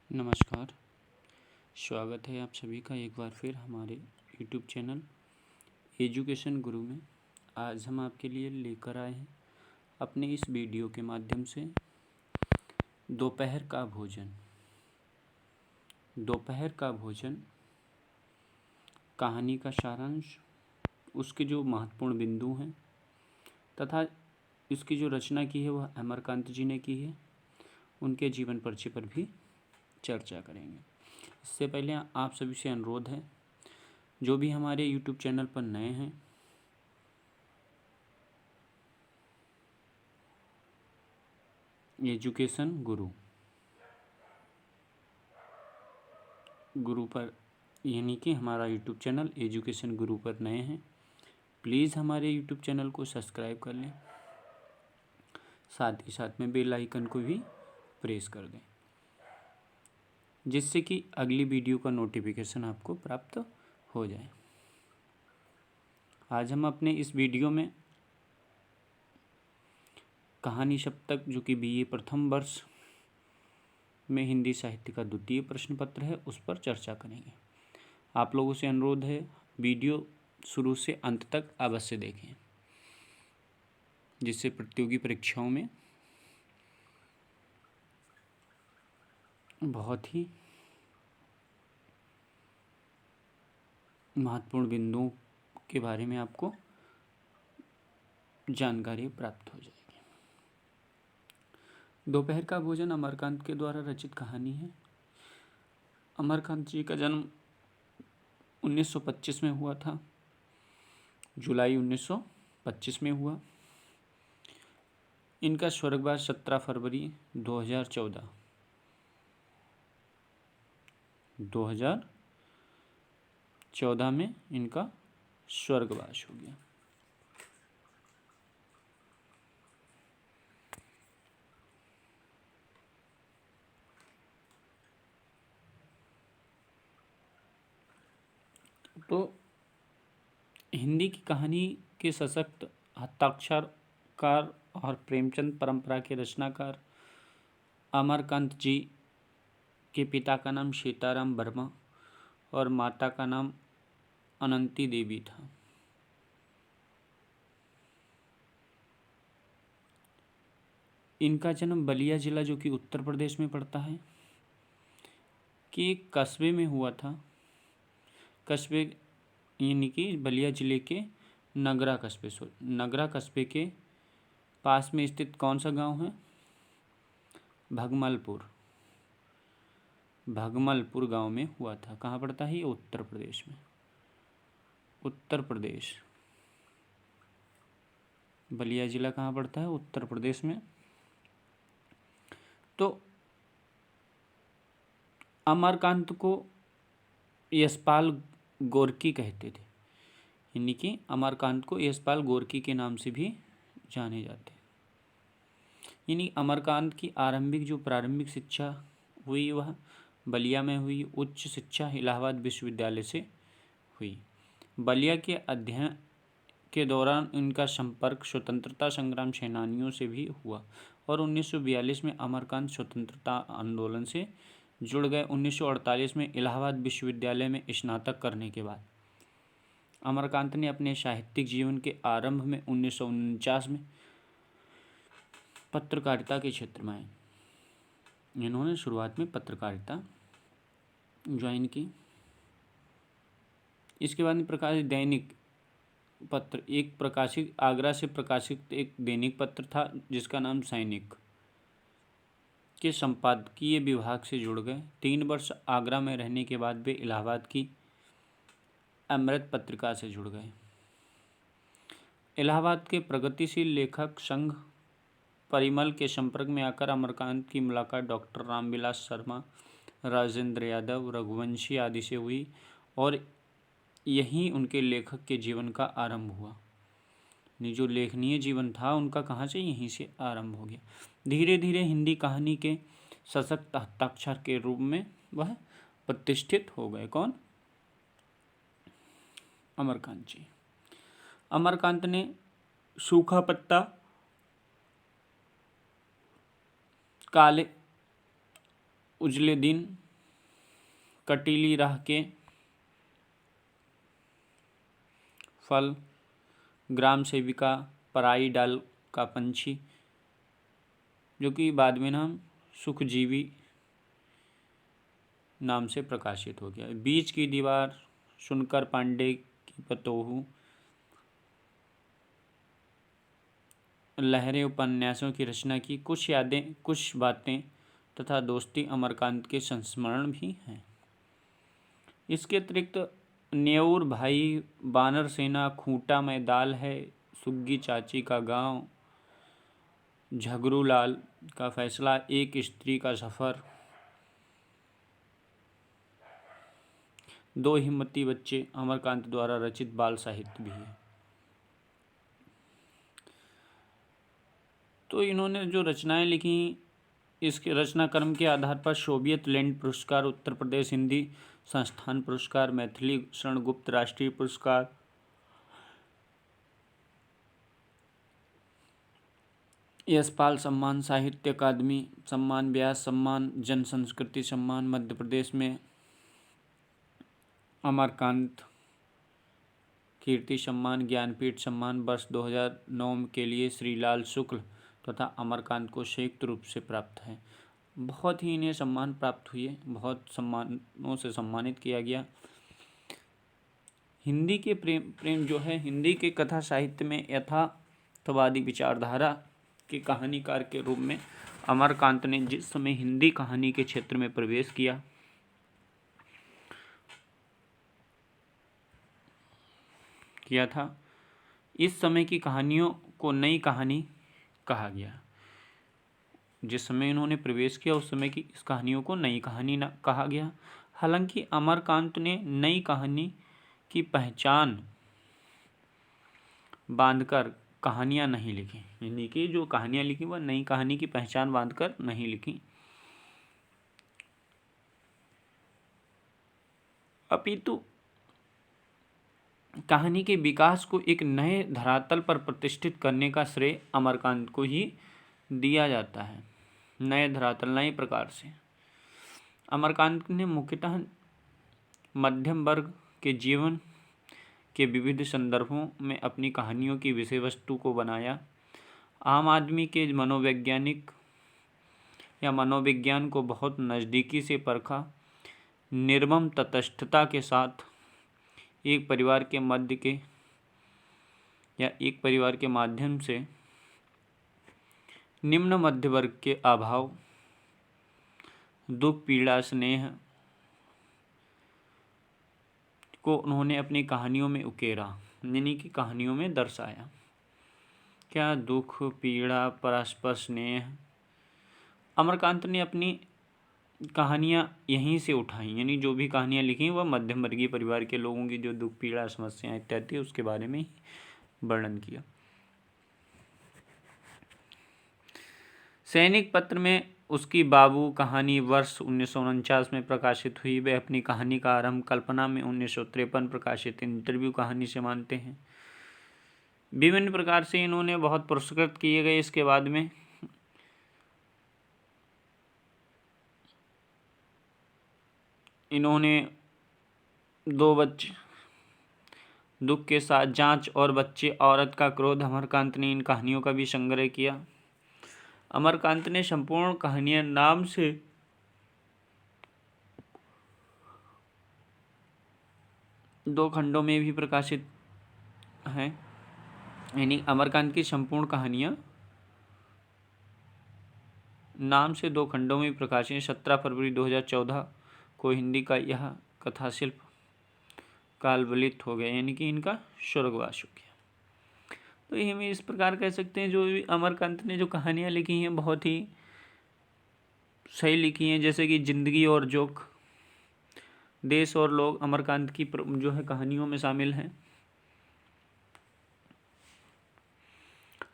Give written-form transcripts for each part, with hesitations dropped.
नमस्कार। स्वागत है आप सभी का एक बार फिर हमारे YouTube चैनल एजुकेशन गुरु में। आज हम आपके लिए लेकर आए हैं अपने इस वीडियो के माध्यम से दोपहर का भोजन। दोपहर का भोजन कहानी का सारांश, उसके जो महत्वपूर्ण बिंदु हैं तथा इसकी जो रचना की है वह अमरकांत जी ने की है। उनके जीवन परिचय पर भी चर्चा करेंगे। इससे पहले आप सभी से अनुरोध है, जो भी हमारे YouTube चैनल पर नए हैं, एजुकेशन गुरु पर यानी कि हमारा YouTube चैनल एजुकेशन गुरु पर नए हैं, प्लीज़ हमारे YouTube चैनल को सब्सक्राइब कर लें, साथ ही साथ में बेल आइकन को भी प्रेस कर दें, जिससे कि अगली वीडियो का नोटिफिकेशन आपको प्राप्त हो जाए। आज हम अपने इस वीडियो में कहानी सप्तक, जो कि BA प्रथम वर्ष में हिंदी साहित्य का द्वितीय प्रश्न पत्र है, उस पर चर्चा करेंगे। आप लोगों से अनुरोध है, वीडियो शुरू से अंत तक अवश्य देखें, जिससे प्रतियोगी परीक्षाओं में बहुत ही महत्वपूर्ण बिंदुओं के बारे में आपको जानकारी प्राप्त हो जाएगी। दोपहर का भोजन अमरकांत के द्वारा रचित कहानी है। अमरकांत जी का जन्म 1925 में हुआ था, जुलाई 1925 में हुआ। इनका स्वर्गवास 17 फरवरी 2014 में इनका स्वर्गवास हो गया। तो हिंदी की कहानी के सशक्त हस्ताक्षरकार और प्रेमचंद परंपरा के रचनाकार अमरकांत जी के पिता का नाम सीताराम वर्मा और माता का नाम अनंती देवी था। इनका जन्म बलिया जिला, जो कि उत्तर प्रदेश में पड़ता है, कि एक कस्बे में हुआ था। कस्बे यानी कि बलिया जिले के नगरा कस्बे के पास में स्थित कौन सा गांव है? भगमलपुर गांव में हुआ था। कहाँ पड़ता है ये? उत्तर प्रदेश में। उत्तर प्रदेश, बलिया जिला कहाँ पड़ता है? उत्तर प्रदेश में। तो अमरकांत को यशपाल गोरकी कहते थे, यानी कि अमरकांत को यशपाल गोरकी के नाम से भी जाने जाते हैं। यानी अमरकांत की प्रारंभिक शिक्षा हुई वह बलिया में हुई। उच्च शिक्षा इलाहाबाद विश्वविद्यालय से हुई। बलिया के अध्ययन के दौरान इनका संपर्क स्वतंत्रता संग्राम सेनानियों से भी हुआ और 1942 में अमरकांत स्वतंत्रता आंदोलन से जुड़ गए। 1948 में इलाहाबाद विश्वविद्यालय में स्नातक करने के बाद अमरकांत ने अपने साहित्यिक जीवन के आरंभ में 1949 में पत्रकारिता के क्षेत्र में आए। इन्होंने शुरुआत में पत्रकारिता ज्वाइन की। इसके बाद में प्रकाशित दैनिक पत्र, आगरा से प्रकाशित एक दैनिक पत्र था जिसका नाम सैनिक, के संपादकीय विभाग से जुड़ गए। 3 वर्ष आगरा में रहने के बाद वे इलाहाबाद की अमृत पत्रिका से जुड़ गए। इलाहाबाद के प्रगतिशील लेखक संघ परिमल के संपर्क में आकर अमरकांत की मुलाकात डॉक्टर रामविलास शर्मा, राजेंद्र यादव, रघुवंशी आदि से हुई और यहीं उनके लेखक के जीवन का आरंभ हुआ। जो लेखनीय जीवन था उनका कहाँ से? यहीं से आरंभ हो गया। धीरे धीरे हिंदी कहानी के सशक्त हस्ताक्षर के रूप में वह प्रतिष्ठित हो गए। कौन? अमरकांत जी। अमरकांत ने सूखा पत्ता, उजले दिन, कटीली राह के फल, ग्राम सेविका, पराई डाल का पंछी, जो कि बाद में नाम सुखजीवी नाम से प्रकाशित हो गया। बीच की दीवार, सुनकर पांडे की पतोहू, लहरें उपन्यासों की रचना की, कुछ यादें कुछ बातें तथा दोस्ती अमरकांत के संस्मरण भी हैं। इसके अतिरिक्त न्यूर भाई, बानर सेना, खूंटा में दाल है, सुग्गी चाची का गांव, झगरू लाल का फैसला, एक स्त्री का सफ़र, दो हिम्मती बच्चे अमरकांत द्वारा रचित बाल साहित्य भी है। तो इन्होंने जो रचनाएं लिखी, इसके रचना क्रम के आधार पर सोवियत लैंड पुरस्कार, उत्तर प्रदेश हिंदी संस्थान पुरस्कार, मैथिली शरण गुप्त राष्ट्रीय पुरस्कार, यशपाल सम्मान, साहित्य अकादमी सम्मान, व्यास सम्मान, जन संस्कृति सम्मान, मध्य प्रदेश में अमरकांत कीर्ति सम्मान, ज्ञानपीठ सम्मान वर्ष 2009 के लिए श्रीलाल शुक्ल तथा अमरकांत को संयुक्त रूप से प्राप्त है। बहुत ही इन्हें सम्मान प्राप्त हुए, बहुत सम्मानों से सम्मानित किया गया। हिंदी के प्रेम जो है, हिंदी के कथा साहित्य में यथार्थवादी विचारधारा के कहानीकार के रूप में अमरकांत ने जिस समय हिंदी कहानी के क्षेत्र में प्रवेश किया था, इस समय की कहानियों को नई कहानी कहा गया। जिस समय इन्होंने प्रवेश किया उस समय की इस कहानियों को नई कहानी कहा गया। हालांकि अमरकांत ने नई कहानी की पहचान बांधकर कहानियां नहीं लिखी, यानी कि जो कहानियां लिखी वह नई कहानी की पहचान बांधकर नहीं लिखी, अपितु कहानी के विकास को एक नए धरातल पर प्रतिष्ठित करने का श्रेय अमरकांत को ही दिया जाता है। नए धरातल, नए प्रकार से अमरकांत ने मुख्यतः मध्यम वर्ग के जीवन के विविध संदर्भों में अपनी कहानियों की विषय वस्तु को बनाया। आम आदमी के मनोवैज्ञानिक या मनोविज्ञान को बहुत नज़दीकी से परखा। निर्मम तटस्थता के साथ एक परिवार के माध्यम से निम्न मध्य वर्ग के अभाव, दुख, पीड़ा, स्नेह को उन्होंने अपनी कहानियों में उकेरा, यानी कि कहानियों में दर्शाया। क्या दुख, पीड़ा, परस्पर स्नेह, अमरकांत ने अपनी कहानियाँ यहीं से उठाई, यानी जो भी कहानियाँ लिखी वह मध्यम वर्गीय परिवार के लोगों की जो दुख, पीड़ा, समस्याएं इत्यादि उसके बारे में वर्णन किया। सैनिक पत्र में उसकी बाबू कहानी वर्ष 1949 में प्रकाशित हुई। वे अपनी कहानी का आरंभ कल्पना में 1953 प्रकाशित इंटरव्यू कहानी से मानते हैं। विभिन्न प्रकार से इन्होंने बहुत पुरस्कृत किए गए। इसके बाद में इन्होंने दो बच्चे, दुख के साथ, जांच और बच्चे, औरत का क्रोध, अमरकांत ने इन कहानियों का भी संग्रह किया। अमरकांत ने संपूर्ण कहानियां नाम से दो खंडों में भी प्रकाशित हैं, यानी अमरकांत की संपूर्ण कहानियां नाम से दो खंडों में प्रकाशित। 17 फरवरी 2014 को हिंदी का यह कथाशिल्प कालवलित हो गया, यानी कि इनका स्वर्गवास हो गया। तो ये हम इस प्रकार कह सकते हैं, जो अमरकांत ने जो कहानियाँ लिखी हैं बहुत ही सही लिखी हैं। जैसे कि जिंदगी और जोक, देश और लोग अमरकांत की जो है कहानियों में शामिल हैं।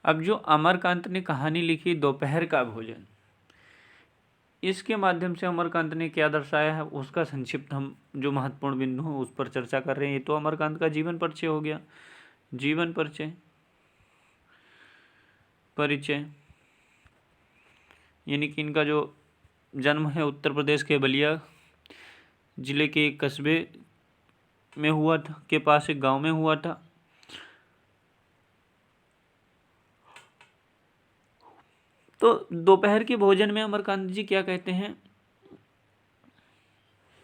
अब जो अमरकांत ने कहानी लिखी दोपहर का भोजन, इसके माध्यम से अमरकांत ने क्या दर्शाया है उसका संक्षिप्त हम जो महत्वपूर्ण बिंदु हैं उस पर चर्चा कर रहे हैं। ये तो अमरकांत का जीवन परिचय हो गया। जीवन परिचय यानी कि इनका जो जन्म है उत्तर प्रदेश के बलिया जिले के एक कस्बे में हुआ था, के पास एक गांव में हुआ था। तो दोपहर के भोजन में अमरकांत जी क्या कहते हैं,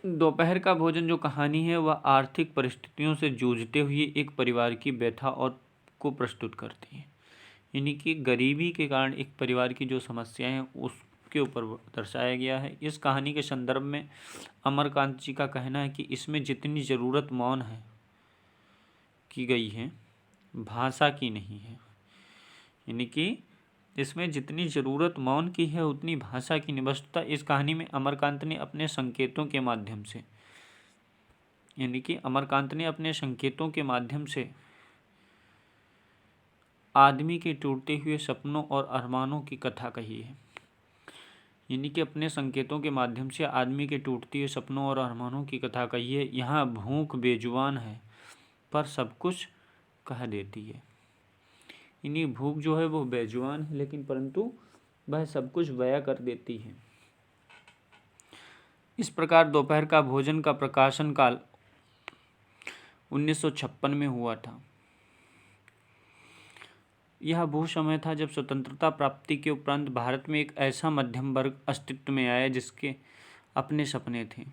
दोपहर का भोजन जो कहानी है वह आर्थिक परिस्थितियों से जूझते हुए एक परिवार की व्यथा और को प्रस्तुत करती है। यानी कि गरीबी के कारण एक परिवार की जो समस्याएं हैं उसके ऊपर दर्शाया गया है। इस कहानी के संदर्भ में अमरकांत जी का कहना है कि इसमें जितनी ज़रूरत मौन है की गई है, भाषा की नहीं है। यानी कि इसमें जितनी ज़रूरत मौन की है उतनी भाषा की नहीं। वस्तुतः इस कहानी में अमरकांत ने अपने संकेतों के माध्यम से, यानी कि अमरकांत ने अपने संकेतों के माध्यम से आदमी के टूटते हुए सपनों और अरमानों की कथा कही है। यानी कि अपने संकेतों के माध्यम से आदमी के टूटते हुए सपनों और अरमानों की कथा कही है। यहाँ भूख बेजुबान है पर सब कुछ कह देती है। यानी भूख जो है वो बेजुबान है लेकिन परंतु वह सब कुछ बयां कर देती है। इस प्रकार दोपहर का भोजन का प्रकाशन काल 1956 में हुआ था। यह वो समय था जब स्वतंत्रता प्राप्ति के उपरांत भारत में एक ऐसा मध्यम वर्ग अस्तित्व में आया जिसके अपने सपने थे,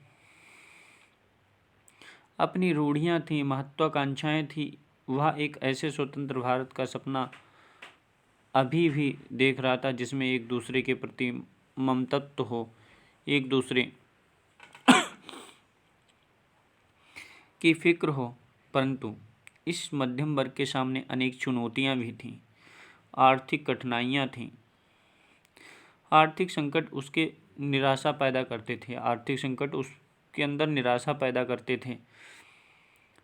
अपनी रूढ़ियाँ थीं, महत्वाकांक्षाएं थीं। वह एक ऐसे स्वतंत्र भारत का सपना अभी भी देख रहा था जिसमें एक दूसरे के प्रति ममतत्व हो, एक दूसरे की फिक्र हो। परंतु इस मध्यम वर्ग के सामने अनेक चुनौतियां भी थीं, आर्थिक कठिनाइयां थीं। आर्थिक संकट उसके निराशा पैदा करते थे, आर्थिक संकट उसके अंदर निराशा पैदा करते थे।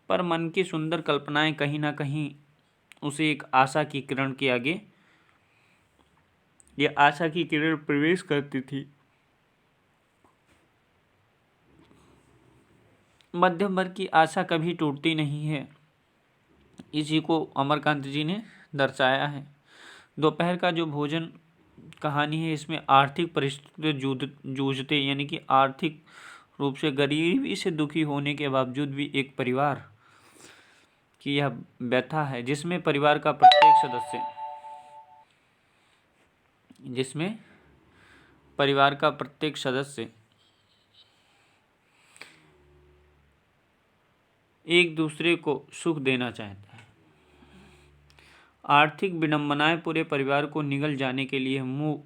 पर मन की सुंदर कल्पनाएं कहीं ना कहीं उसे एक आशा की किरण के आगे, ये आशा की किरण प्रवेश करती थी। मध्यम वर्ग की आशा कभी टूटती नहीं है, इसी को अमरकांत जी ने दर्शाया है। दोपहर का जो भोजन कहानी है इसमें आर्थिक परिस्थिति जूझते, यानी कि आर्थिक रूप से गरीबी से दुखी होने के बावजूद भी एक परिवार की यह व्यथा है जिसमें परिवार का प्रत्येक सदस्य, जिसमें परिवार का प्रत्येक सदस्य एक दूसरे को सुख देना चाहता है। आर्थिक विडंबनाएं पूरे परिवार को निगल जाने के लिए मुंह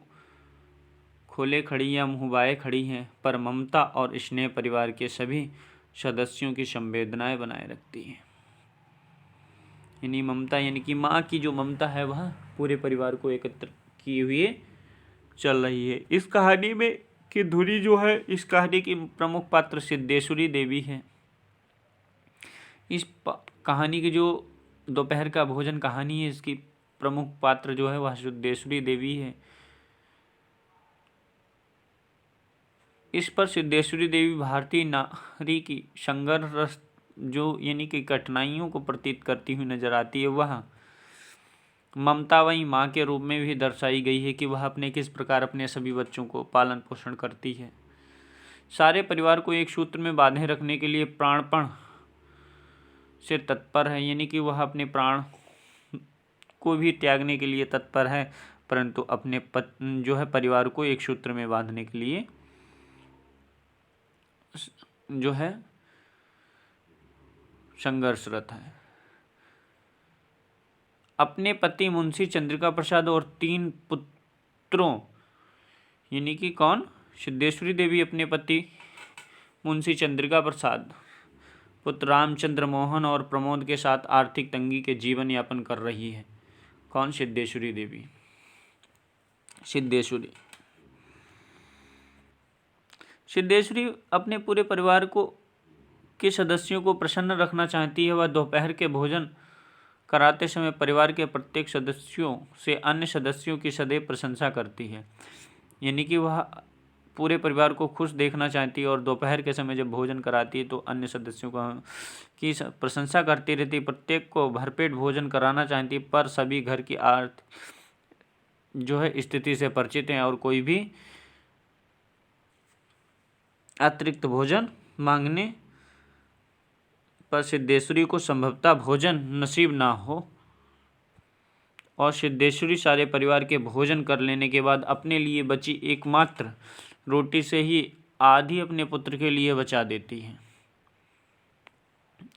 खोले खड़ी या मुंह बाए खड़ी हैं, पर ममता और स्नेह परिवार के सभी सदस्यों की संवेदनाएं बनाए रखती हैं। यानी ममता, यानी कि माँ की जो ममता है वह पूरे परिवार को एकत्र किए हुए चल रही है। इस कहानी में की धुरी जो है, इस कहानी की प्रमुख पात्र सिद्धेश्वरी देवी है। इस कहानी की जो दोपहर का भोजन कहानी है इसकी प्रमुख पात्र जो है वह सिद्धेश्वरी देवी है। इस पर सिद्धेश्वरी देवी भारतीय नारी की संघर्ष जो यानी कि कठिनाइयों को प्रतीत करती हुई नजर आती है, वह ममता वही माँ के रूप में भी दर्शाई गई है कि वह अपने किस प्रकार अपने सभी बच्चों को पालन पोषण करती है। सारे परिवार को एक सूत्र में बांधे रखने के लिए प्राणपण से तत्पर है, यानी कि वह अपने प्राण को भी त्यागने के लिए तत्पर है, परंतु अपने जो है परिवार को एक सूत्र में बांधने के लिए जो है संघर्षरत है। अपने पति मुंशी चंद्रिका प्रसाद और 3 पुत्रों, यानी कि कौन, सिद्धेश्वरी देवी अपने पति मुंशी चंद्रिका प्रसाद, पुत्र रामचंद्र मोहन और प्रमोद के साथ आर्थिक तंगी के जीवन यापन कर रही है। कौन, सिद्धेश्वरी देवी। सिद्धेश्वरी अपने पूरे परिवार को के सदस्यों को प्रसन्न रखना चाहती है। वह दोपहर के भोजन कराते समय परिवार के प्रत्येक सदस्यों से अन्य सदस्यों की सदैव प्रशंसा करती है, यानी कि वह पूरे परिवार को खुश देखना चाहती है और दोपहर के समय जब भोजन कराती है तो अन्य सदस्यों की प्रशंसा करती रहती है। प्रत्येक को भरपेट भोजन कराना चाहती है, पर सभी घर की जो है स्थिति से परिचित हैं और कोई भी अतिरिक्त भोजन मांगने पर सिद्धेश्वरी को संभवतः भोजन नसीब ना हो और सिद्धेश्वरी सारे परिवार के भोजन कर लेने के बाद अपने लिए बची एकमात्र रोटी से ही आधी अपने पुत्र के लिए बचा देती है।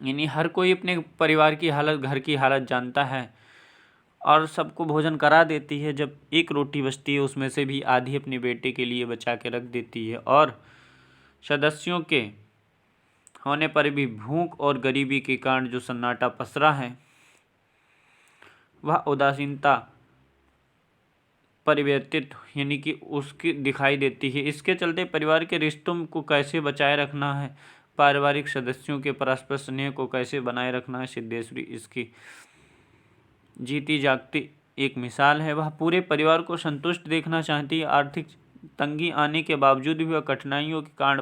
यानी हर कोई अपने परिवार की हालत, घर की हालत जानता है और सबको भोजन करा देती है। जब एक रोटी बचती है उसमें से भी आधी अपने बेटे के लिए बचा के रख देती है और सदस्यों के होने पर भी भूख और गरीबी के कारण जो सन्नाटा पसरा है वह उदासीनता परिवर्तित यानी कि उसकी दिखाई देती है। इसके चलते परिवार के रिश्तों को कैसे बचाए रखना है, पारिवारिक सदस्यों के परस्पर स्नेह को कैसे बनाए रखना है, सिद्धेश्वरी इसकी जीती जागती एक मिसाल है। वह पूरे परिवार को संतुष्ट देखना चाहती है। आर्थिक तंगी आने के बावजूद भी वह कठिनाइयों के कारण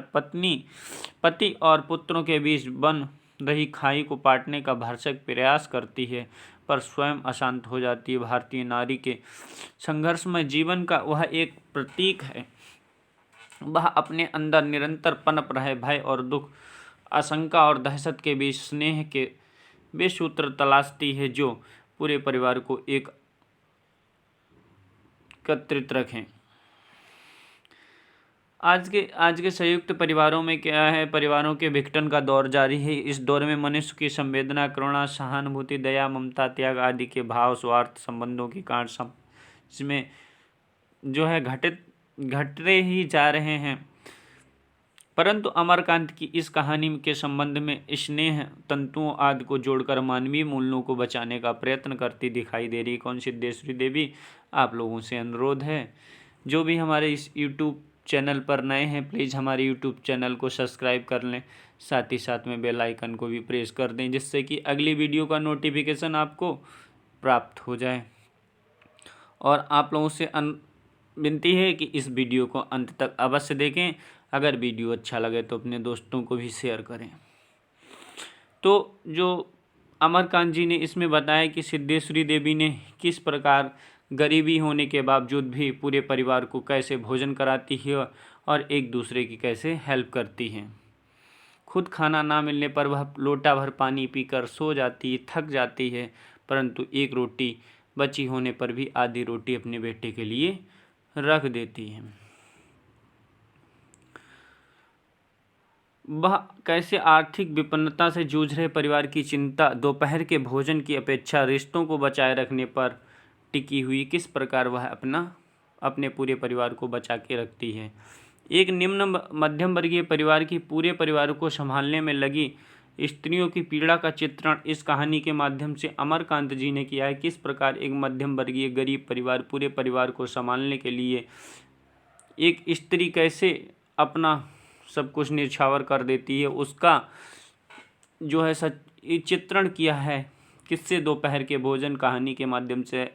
पति और पुत्रों के बीच बन रही खाई को पाटने का भरसक प्रयास करती है, पर स्वयं अशांत हो जाती है। भारतीय नारी के संघर्षमय जीवन का वह एक प्रतीक है। वह अपने अंदर निरंतर पनप रहे भय और दुख, आशंका और दहशत के बीच स्नेह के वे सूत्र तलाशती है जो पूरे परिवार को एकत्रित रखें। आज के संयुक्त परिवारों में क्या है, परिवारों के विघटन का दौर जारी है। इस दौर में मनुष्य की संवेदना, करुणा, सहानुभूति, दया, ममता, त्याग आदि के भाव स्वार्थ संबंधों के कारण इसमें जो है घटते ही जा रहे हैं। परंतु अमरकांत की इस कहानी के संबंध में स्नेह तंतुओं आदि को जोड़कर मानवीय मूल्यों को बचाने का प्रयत्न करती दिखाई दे रही कौन सिद्धेश्वरी देवी। आप लोगों से अनुरोध है जो भी हमारे इस यूट्यूब चैनल पर नए हैं प्लीज़ हमारे यूट्यूब चैनल को सब्सक्राइब कर लें, साथ ही साथ में बेल आइकन को भी प्रेस कर दें जिससे कि अगली वीडियो का नोटिफिकेशन आपको प्राप्त हो जाए। और आप लोगों से विनती है कि इस वीडियो को अंत तक अवश्य देखें। अगर वीडियो अच्छा लगे तो अपने दोस्तों को भी शेयर करें। तो जो अमरकांत जी ने इसमें बताया कि सिद्धेश्वरी देवी ने किस प्रकार गरीबी होने के बावजूद भी पूरे परिवार को कैसे भोजन कराती है और एक दूसरे की कैसे हेल्प करती है। खुद खाना ना मिलने पर वह लोटा भर पानी पीकर सो जाती, थक जाती है, परंतु एक रोटी बची होने पर भी आधी रोटी अपने बेटे के लिए रख देती है। वह कैसे आर्थिक विपन्नता से जूझ रहे परिवार की चिंता दोपहर के भोजन की अपेक्षा रिश्तों को बचाए रखने पर टिकी हुई, किस प्रकार वह अपने पूरे परिवार को बचा के रखती है। एक निम्न मध्यम वर्गीय परिवार की पूरे परिवार को संभालने में लगी स्त्रियों की पीड़ा का चित्रण इस कहानी के माध्यम से अमरकांत जी ने किया है। किस प्रकार एक मध्यम वर्गीय गरीब परिवार पूरे परिवार को संभालने के लिए एक स्त्री कैसे अपना सब कुछ निछावर कर देती है, उसका जो है चित्रण किया है किससे, दोपहर के भोजन कहानी के माध्यम से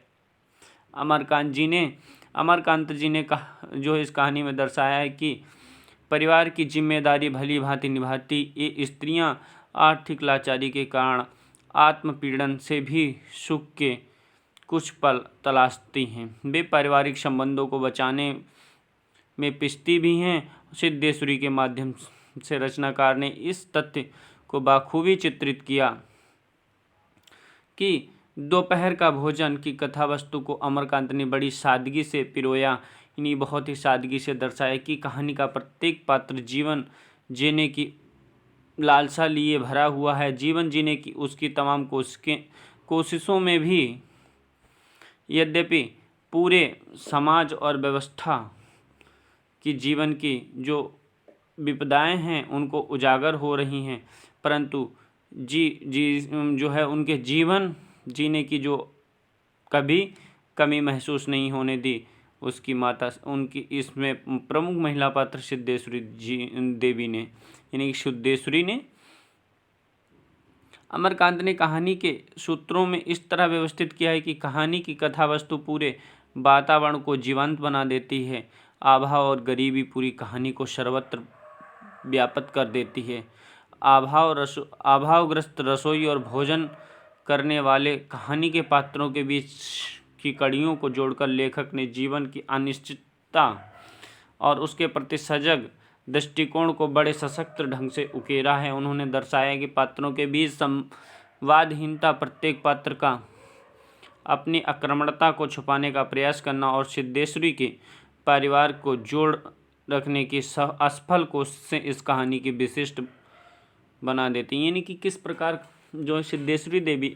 अमरकांत जी ने जो इस कहानी में दर्शाया है कि परिवार की जिम्मेदारी भली भांति निभाती ये स्त्रियां आर्थिक लाचारी के कारण आत्मपीड़न से भी सुख के कुछ पल तलाशती हैं। वे पारिवारिक संबंधों को बचाने में पिसती भी हैं। सिद्धेश्वरी के माध्यम से रचनाकार ने इस तथ्य को बाखूबी चित्रित किया कि दोपहर का भोजन की कथा वस्तु को अमरकांत ने बड़ी सादगी से पिरोया, इन्हीं बहुत ही सादगी से दर्शाया कि कहानी का प्रत्येक पात्र जीवन जीने की लालसा लिए भरा हुआ है। जीवन जीने की उसकी तमाम कोशिशों में भी यद्यपि पूरे समाज और व्यवस्था की जीवन की जो विपदाएं हैं उनको उजागर हो रही हैं, परंतु जो है उनके जीवन जीने की जो कभी कमी महसूस नहीं होने दी उसकी माता, उनकी इसमें प्रमुख महिला पात्र सिद्धेश्वरी देवी ने, यानी कि सिद्धेश्वरी ने। अमरकांत ने कहानी के सूत्रों में इस तरह व्यवस्थित किया है कि कहानी की कथा वस्तु पूरे वातावरण को जीवंत बना देती है। अभाव और गरीबी पूरी कहानी को सर्वत्र व्याप्त कर देती है। अभावग्रस्त रसोई और भोजन करने वाले कहानी के पात्रों के बीच की कड़ियों को जोड़कर लेखक ने जीवन की अनिश्चितता और उसके प्रति सजग दृष्टिकोण को बड़े सशक्त ढंग से उकेरा है। उन्होंने दर्शाया कि पात्रों के बीच संवादहीनता, प्रत्येक पात्र का अपनी आक्रामकता को छुपाने का प्रयास करना और सिद्धेश्वरी के परिवार को जोड़ रखने की असफल कोशिश से इस कहानी की विशिष्ट बना देती हैं। यानी कि किस प्रकार जो सिद्धेश्वरी देवी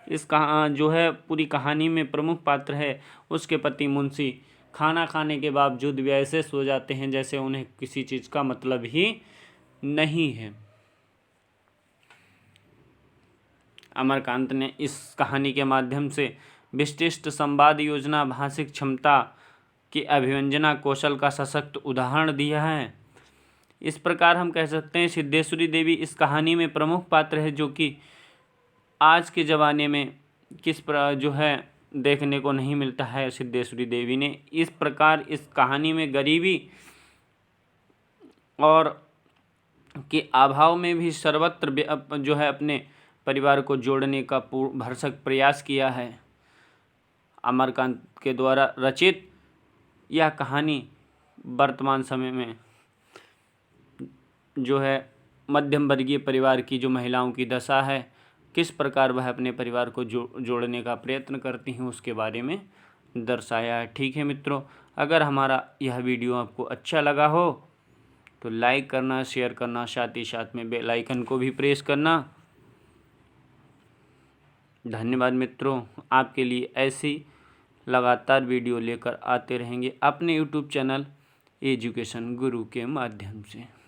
इस जो है पूरी कहानी में प्रमुख पात्र है, उसके पति मुंशी खाना खाने के बावजूद भी ऐसे सो जाते हैं जैसे उन्हें किसी चीज़ का मतलब ही नहीं है। अमरकांत ने इस कहानी के माध्यम से विशिष्ट संवाद योजना, भाषिक क्षमता की अभिव्यंजना कौशल का सशक्त उदाहरण दिया है। इस प्रकार हम कह सकते हैं सिद्धेश्वरी देवी इस कहानी में प्रमुख पात्र है, जो कि आज के ज़माने में जो है देखने को नहीं मिलता है। सिद्धेश्वरी देवी ने इस प्रकार इस कहानी में गरीबी और के अभाव में भी सर्वत्र जो है अपने परिवार को जोड़ने का भरसक प्रयास किया है। अमरकांत के द्वारा रचित यह कहानी वर्तमान समय में जो है मध्यम वर्गीय परिवार की जो महिलाओं की दशा है, किस प्रकार वह अपने परिवार को जोड़ने का प्रयत्न करती हैं, उसके बारे में दर्शाया है। ठीक है मित्रों, अगर हमारा यह वीडियो आपको अच्छा लगा हो तो लाइक करना, शेयर करना, साथ ही साथ में बेल आइकन को भी प्रेस करना। धन्यवाद मित्रों। आपके लिए ऐसी लगातार वीडियो लेकर आते रहेंगे अपने यूट्यूब चैनल एजुकेशन गुरु के माध्यम से।